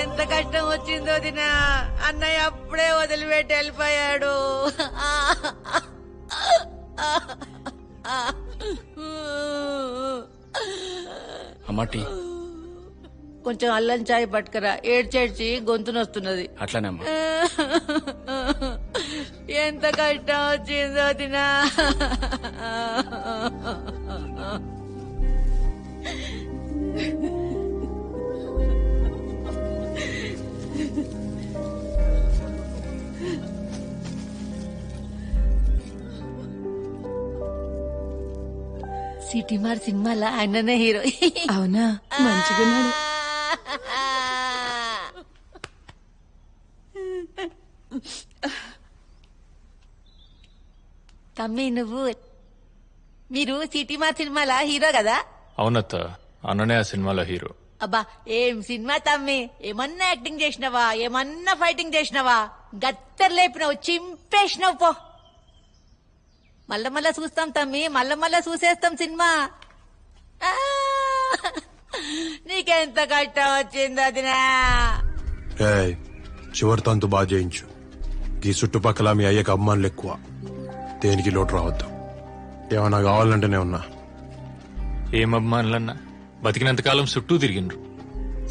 ఎంత కష్టం వచ్చిందో దినా. అన్నయ్య అప్పుడే వదిలిపెట్టి వెళ్ళిపోయాడు. అమ్మాటి కొంచెం అల్లం చాయ్ పట్టుకరా, ఏడ్చేడ్చి గొంతునొస్తున్నది. అట్లానే అమ్మా. ఎంత కష్టం వచ్చిందో దినా. సిటీ మార్ సినిమాలో ఆయననే హీరో. అవునా, మంచిగున్నాడు. తమ్మి మీరు సిటీ మార్ సినిమాలో హీరో కదా? అవునత్త, అన్ననే ఆ సినిమాలో హీరో. అబ్బా ఏం సినిమా తమ్మి. ఏమన్నా యాక్టింగ్ చేసినవా, ఏమన్నా ఫైటింగ్ చేసినవా? గత్తర్ లేపినావు, చింపేసినావు పో. మళ్ళా చూస్తాం తమ్మి, మళ్ళా చూసేస్తాం సినిమా. నీకెంత కష్టం వచ్చింది అదినా. చివరి తంతు బాగా చేయించు. ఈ చుట్టుపక్కల మీ అయ్యకు అమ్మానులు ఎక్కువ. దేనికి లోటు రావద్దు. ఏమన్నా కావాలంటేనే ఉన్నా. ఏం అభిమానులన్నా, బతికినంతకాలం చుట్టూ తిరిగిండ్రు.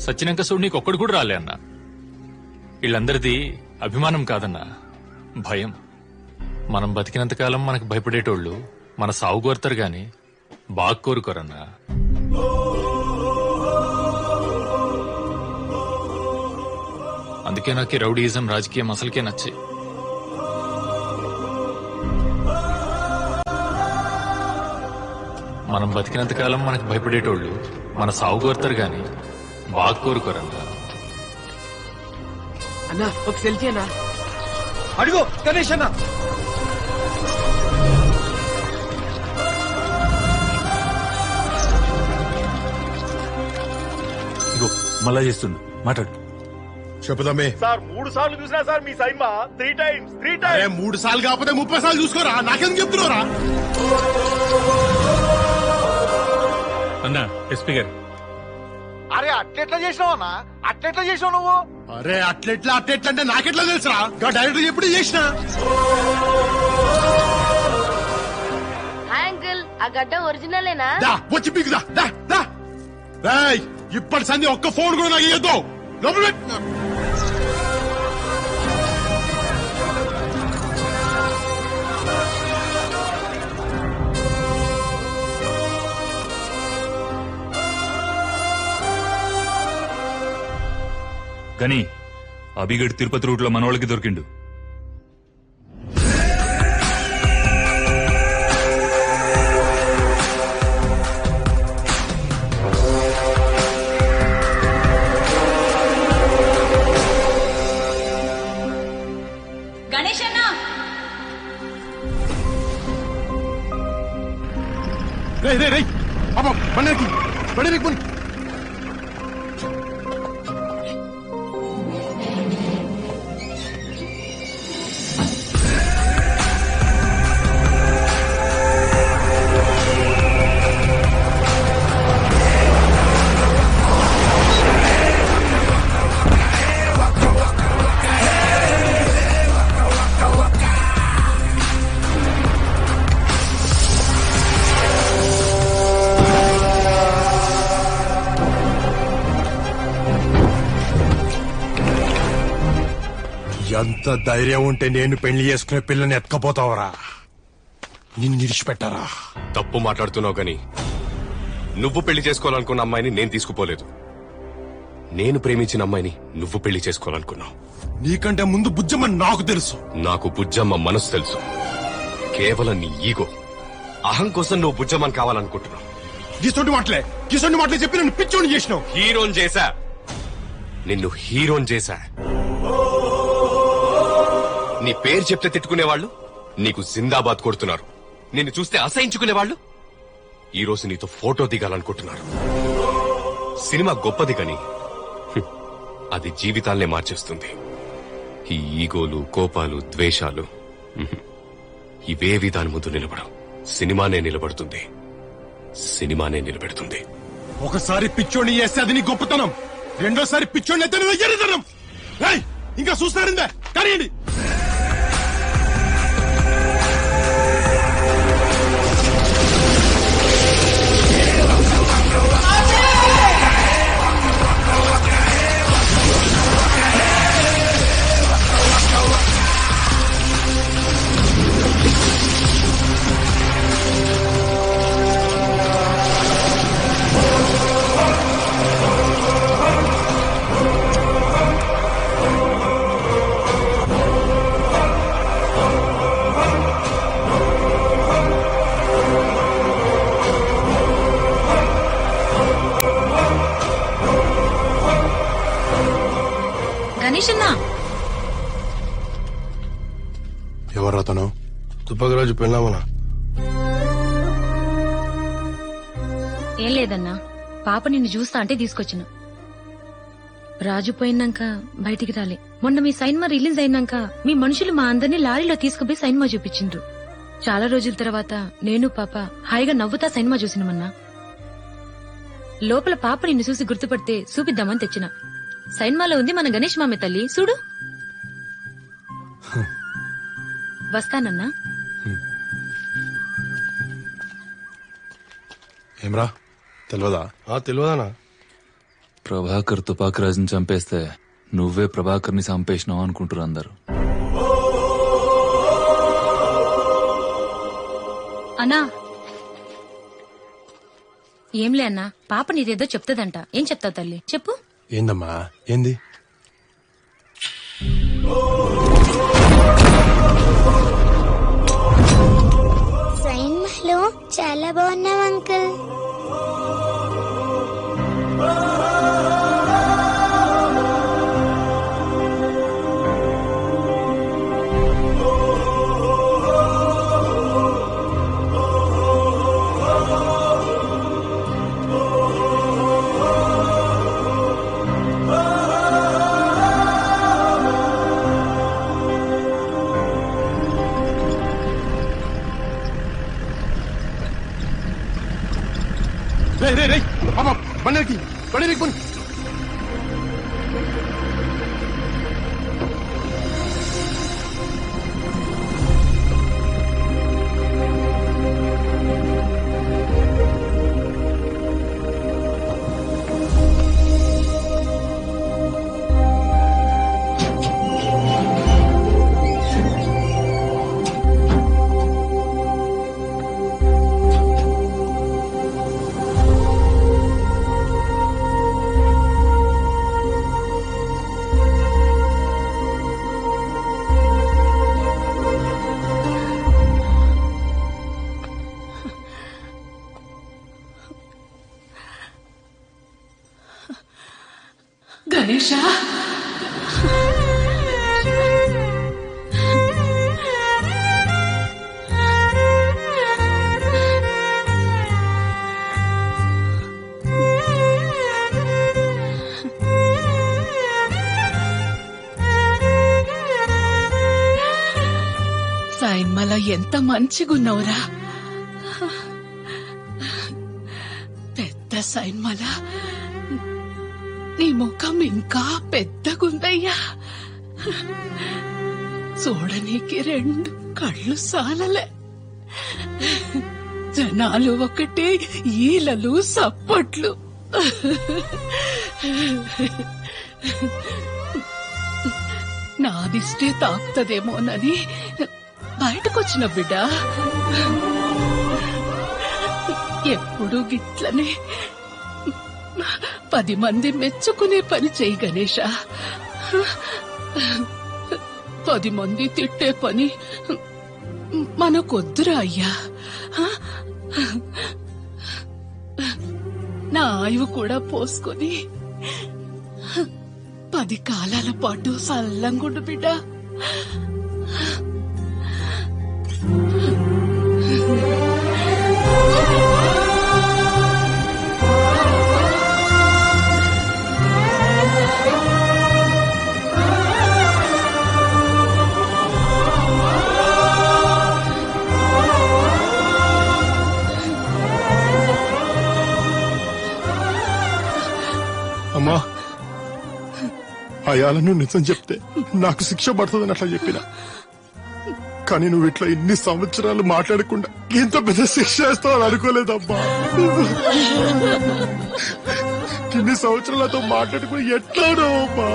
సచ్చినాక చూడు నీకొక్కడు కూడా రాలే అన్నా. వీళ్ళందరిది అభిమానం కాదన్నా, భయం. మనం బతికినంతకాలం మనకు భయపడేటోళ్ళు మన సాగు కోరుతారు గాని బాగా కోరుకోరన్నా. అందుకే నాకు రౌడీయిజం రాజకీయం అసలుకే నచ్చాయి. మనం బతికినంతకాలం మనకు భయపడేటోళ్ళు మన సాగు కోరుతారు గాని బాగా కోరుకోరన్నా. అన్నా ఒక సెల్ఫీ అన్నా. అడుగు గణేష్ అన్నా. మళ్ళా చేస్తుండు, మాట్లాడు. చెప్పుదామే సార్ 3 సార్లు చూసినా సార్ మీ సినిమా 3 టైమ్స్. 3 సార్లు కాకపోతే 30 సార్లు చూసుకోరా. నాకెందుకు చెప్తున్నారా? అన్నా ఎస్పీ గారు. అరే అట్లెట్లా చేసినావు అన్న, అట్లెట్లా చేసినావు నువ్వు? అరే అట్లెట్లా అంటే నాకెట్లా తెలుసురా? డైరెక్టర్ ఎప్పుడు చేసినా. హాయ్ అంకుల్, ఆ గడ్డ ఒరిజినలేనా? వచ్చి పీకుదా. ఇప్పటి సంధి ఒక్క ఫోన్ కూడా నాకు ఇయ్యొద్దు. లోపల పెట్టు. గని అభిగడ్ తిరుపతి రూట్ లో మనోళ్ళకి దొరికిండు. గణేష్ అన్న, రేయ్ అబ్బా బండికి ఎంత ధైర్యం ఉంటే నేను పెళ్లి చేసుకునే పిల్లని ఎత్తుకపోతావరా? నిన్ను నిడిచిపెట్టారా? తప్పు మాట్లాడుతున్నావు గాని నువ్వు పెళ్లి చేసుకోవాలనుకున్న అమ్మాయిని నేను తీసుకుపోలేదు. నేను ప్రేమించిన అమ్మాయిని నువ్వు పెళ్లి చేసుకోవాలనుకున్నావు. నీకంటే ముందు బుజ్జమ్మని నాకు తెలుసు. నాకు బుజ్జమ్మ మనసు తెలుసు. కేవలం నీ ఈగో, అహం కోసం నువ్వు బుజ్జమ్మని కావాలనుకుంటున్నావు. గిసొంటి మాటలే చెప్పి నన్ను పిచ్చోని చేసినావు. హీరోని చేశా, నిన్ను హీరోని చేశా. నీ పేరు చెప్తే తిట్టుకునేవాళ్ళు నీకు జిందాబాద్ కొడుతున్నారు. నిన్ను చూస్తే అసహించుకునేవాళ్ళు ఈ రోజు నీతో ఫోటో దిగాలనుకుంటున్నారు. సినిమా గొప్పది కానీ అది జీవితాల్నే మార్చేస్తుంది. ఈ ఈగోలు, కోపాలు, ద్వేషాలు ఇవేవి దాని ముందు నిలబడవు. సినిమానే నిలబడుతుంది, సినిమానే నిలబెడుతుంది. ఒకసారి పిచ్చోని చేస్తే అది నీ గొప్పతనం. రెండోసారి పిచ్చోడిని ఎత్తనం ఇంకా చూస్తారిందా కానీ గణేష్ అన్న ఎవరు అతను? తుప్పకరాజు పెళ్ళామనా? ఏం లేదన్నా, పాప నిన్ను చూస్తా అంటే తీసుకొచ్చిన. రాజు పోయినాక బయటికి రాలే. మొన్న మీ సైన్మా రిలీజ్ అయినాక మీ మనుషులు మా అందరినీ లారీలో తీసుకుపోయి సైన్మా చూపించిండ్రు. చాలా రోజుల తర్వాత నేను పాప హాయిగా నవ్వుతా సైన్మా చూసినమన్నా. లోపల పాప నిన్ను చూసి గుర్తుపడితే చూపిద్దామని తెచ్చిన. సైన్మాలో ఉంది మన గణేష్ మామే తల్లి, చూడు. వస్తానన్నా. ఏమ్రా తెలియదా? తెలియదానా? ప్రభాకర్ తుపాకరాజుని చంపేస్తే నువ్వే ప్రభాకర్ని చంపేసినావు అనుకుంటారు అందరు. అన్నా ఏంలే అన్నా, పాప నీదేదో చెప్తాదంట. ఏం చెప్తావు తల్లి, చెప్పు. ఏందమ్మా? ఏంది? సైన్మాలో చాలా బాగున్నావు అంకుల్. బండికి బండి. గణేష, సైన్మల ఎంత మంచిగున్నావురా. పెద్ద సైన్మల నీ ముఖం ఇంకా పెద్దగుందయ్యా. చూడనీకి రెండు కళ్ళు సాలలే. జనాలు ఒకటే ఈలలు సప్పట్లు. నాదిష్టే తాకుతదేమోనని బయటకొచ్చిన బిడ్డ. ఎప్పుడు గిట్లనే 10 మంది మెచ్చుకునే పని చేయి గణేష. 10 మంది తిట్టే పని మనకొద్దురా అయ్యా. నా ఆయువు కూడా పోసుకొని 10 కాలాల పాటు సల్లంగుండు బిడ్డ. అమ్మా అయాల నువ్వు నిజం చెప్తే నాకు శిక్ష పడుతుందని అట్లా చెప్పిన. కానీ నువ్వు ఇట్లా ఇన్ని సంవత్సరాలు మాట్లాడకుండా ఇంత పెద్ద శిక్ష వేస్తావని అనుకోలేదమ్మా. ఇన్ని సంవత్సరాలతో మాట్లాడుకుని ఎట్లాడో అమ్మా.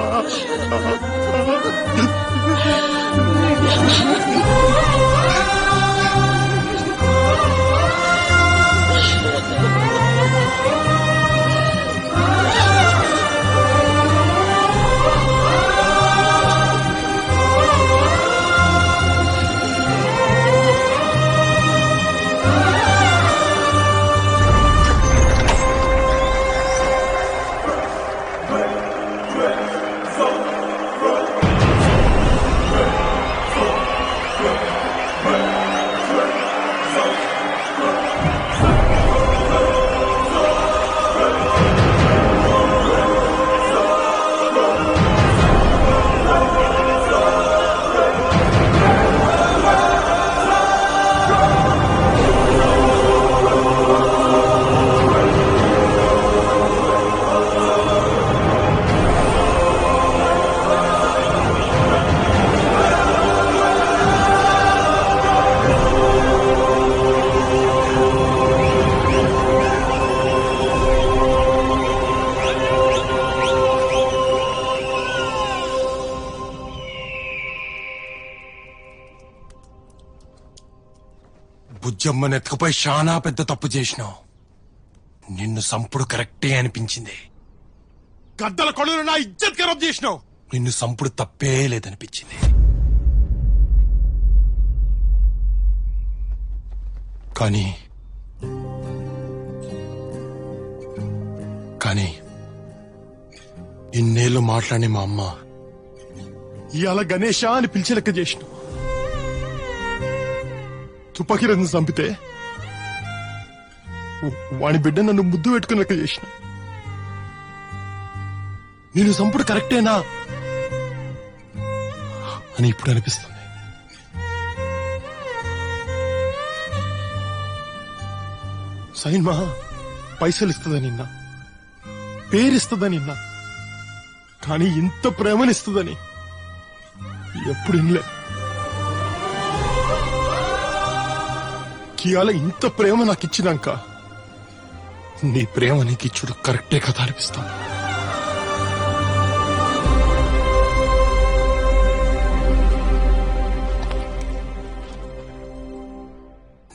బుజ్జమ్మని ఎత్తుకుపోయి చాలా పెద్ద తప్పు చేసినావు. నిన్ను సంపుడు కరెక్టే అనిపించింది. గద్దల కొడుకు నా ఇజ్జత్ ఖరాబ్ చేసినావు. నిన్ను సంపుడు తప్పే లేదనిపించింది. కానీ కానీ ఇన్నేళ్లు మాట్లాడి మా అమ్మ ఇవాళ గణేష అని పిలిచే లెక్క చేసినావు. తుపాకీ రంగు చంపితే వాని బిడ్డ నన్ను ముద్దు పెట్టుకుని లెక్క చేసిన. నేను చంపుడు కరెక్టేనా అని ఇప్పుడు అనిపిస్తుంది. సైన్మా పైసలు ఇస్తుందని నిన్న, పేరిస్తుందని నిన్న, కానీ ఇంత ప్రేమనిస్తుందని ఎప్పుడు ఇన్లే. ఇవాళ ఇంత ప్రేమ నాకు ఇచ్చినాక నీ ప్రేమ నీకు ఇచ్చుడు కరెక్టే కదా అనిపిస్తాను.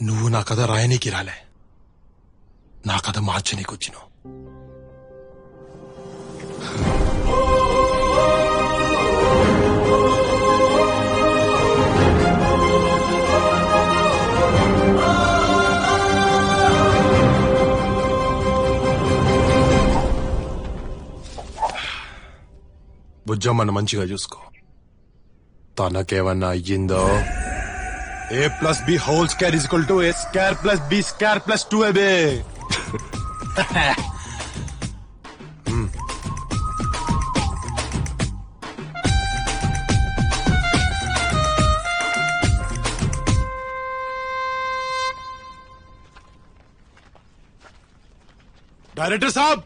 నువ్వు నా కథ రాయనీకి రాలే, నా కథ మార్చనీకి వచ్చినావు. బుజ్జమ్మను మంచిగా చూసుకో. తనకేమన్నా అయ్యిందో A+B² A²+B²+2 అబే. డైరెక్టర్ సాబ్,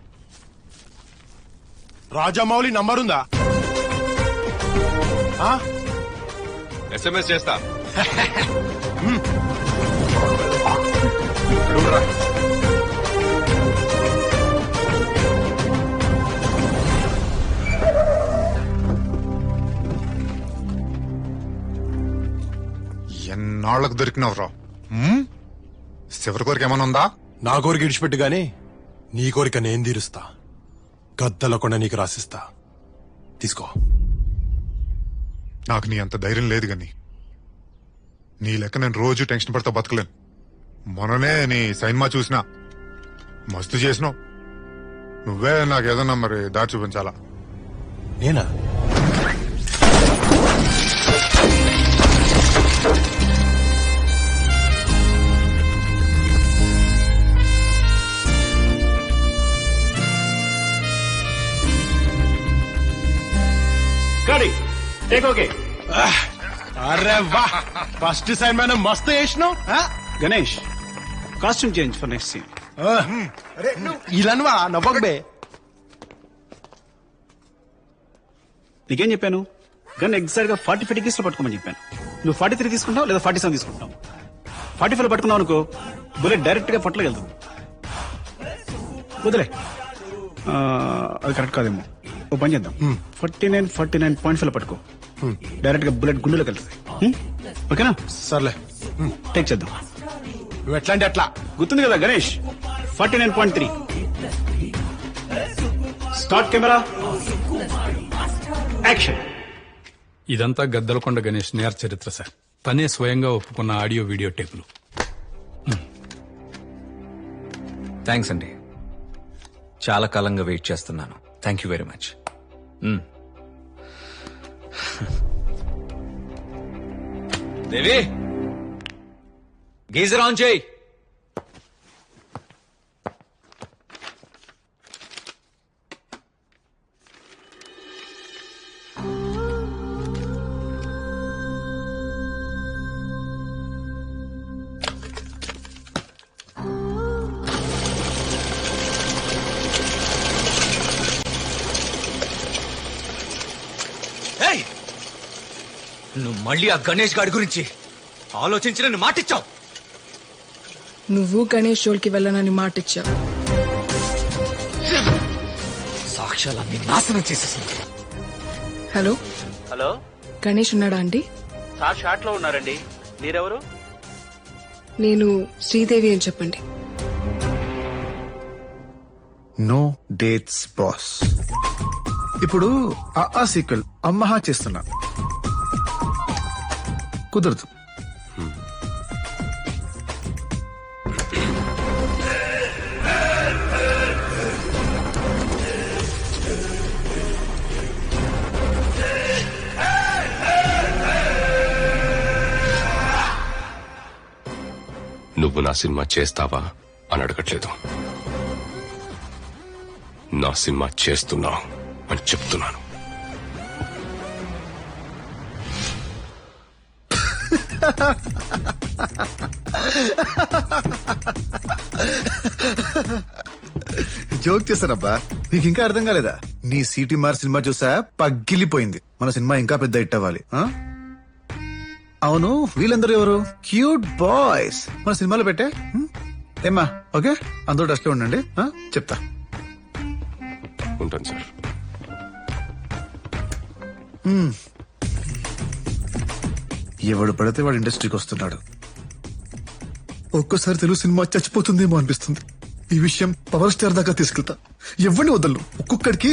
రాజమౌళి నంబర్ ఉందా? SMS చేస్తా. ఎన్నాళ్లకు దొరికినవరా? చివరి కోరిక ఏమైనా ఉందా? నా కోరిక ఇడిచిపెట్టు గాని నీ కోరిక నేను తీరుస్తా. గద్దల కొండ నీకు రాసిస్తా, తీసుకో. నాకు నీ అంత ధైర్యం లేదు గాని నీ లెక్క నేను రోజు టెన్షన్ పడతా బతకలేను. మొన్ననే నీ సైన్మా చూసినా, మస్తు చేసినావు. నువ్వే నాకేదన్నా మరి దారి చూపించాలా? నేనా? అరే వా, ఫస్ట్ సైన్ మ్యాన్ మస్తు చేసినావు. Ganesh, costume change for next scene. ఇలానువా నవ్వకబే. నీకేం చెప్పాను గన్ ఎగ్జాక్ట్ గా 45 డిగ్రీస్ లో పట్టుకోమని చెప్పాను. నువ్వు 43 తీసుకుంటావు లేదా 47 తీసుకుంటావు. 45 లో పట్టుకున్నావు అనుకో బుల్లెట్ డైరెక్ట్ గా పొట్టలోకి వెళ్తుంది. వదిలే అది కరెక్ట్ కాదేమో. ఓ పని చేద్దాం 49.5 లో పట్టుకో. డైరెక్ట్ గా బుల్లెట్ గుండెలోకి వెళ్తుంది. ఓకేనా? సర్లే. టేక్ చేద్దాం. నువ్వు ఎట్లా అంటే అట్లా. గుర్తుంది కదా గణేష్? 49.3. Start camera action. ఇదంతా గద్దలకొండ గణేష్ నేర చరిత్ర సార్. తనే స్వయంగా ఒప్పుకున్న ఆడియో వీడియో టేపులు. థ్యాంక్స్ అండి. చాలా కాలంగా వెయిట్ చేస్తున్నాను. Thank you very much. Devi, geyser on చేయి. నువ్వు మళ్ళీ ఆ గణేష్ గారి గురించి ఆలోచించి నన్ను మాటిచ్చావు. నువ్వు గణేష్ జోలికి వెళ్ళనని మాటిచ్చావు. సాక్ష్యాలన్నీ నాశనం చేసేసింది. హలో హలో, గణేష్ ఉన్నాడా అండి? సార్ షాట్ లో ఉన్నారండి. మీరెవరు? నేను శ్రీదేవి అని చెప్పండి. No dates boss. ఇప్పుడు ఆ సీక్వెల్ అమ్మహా చేస్తున్నా. కుదరదు. నువ్వు నా సినిమా చేస్తావా అని అడగట్లేదు, నా సినిమా చేస్తున్నావు అని చెప్తున్నాను. జోక్ చేశానబ్బా, నీకు ఇంకా అర్థం కాలేదా? నీ సిటీ మార్ సినిమా చూసా పగిలిపోయింది. మన సినిమా ఇంకా పెద్ద హిట్ అవ్వాలి. అవును, వీళ్ళందరూ ఎవరు? క్యూట్ బాయ్స్ మన సినిమాలో పెట్టే. ఏమ్మా, ఓకే, అందరూ టచ్ లో ఉండండి. చెప్తా. ఉంటాను సార్. ఎవడు పడితే వాడు ఇండస్ట్రీకి వస్తున్నాడు. ఒక్కోసారి తెలుగు సినిమా చచ్చిపోతుందేమో అనిపిస్తుంది. ఈ విషయం పవర్ స్టార్ దాకా తీసుకెళ్తా. ఎవరిని వదలను. ఒక్కొక్కడికి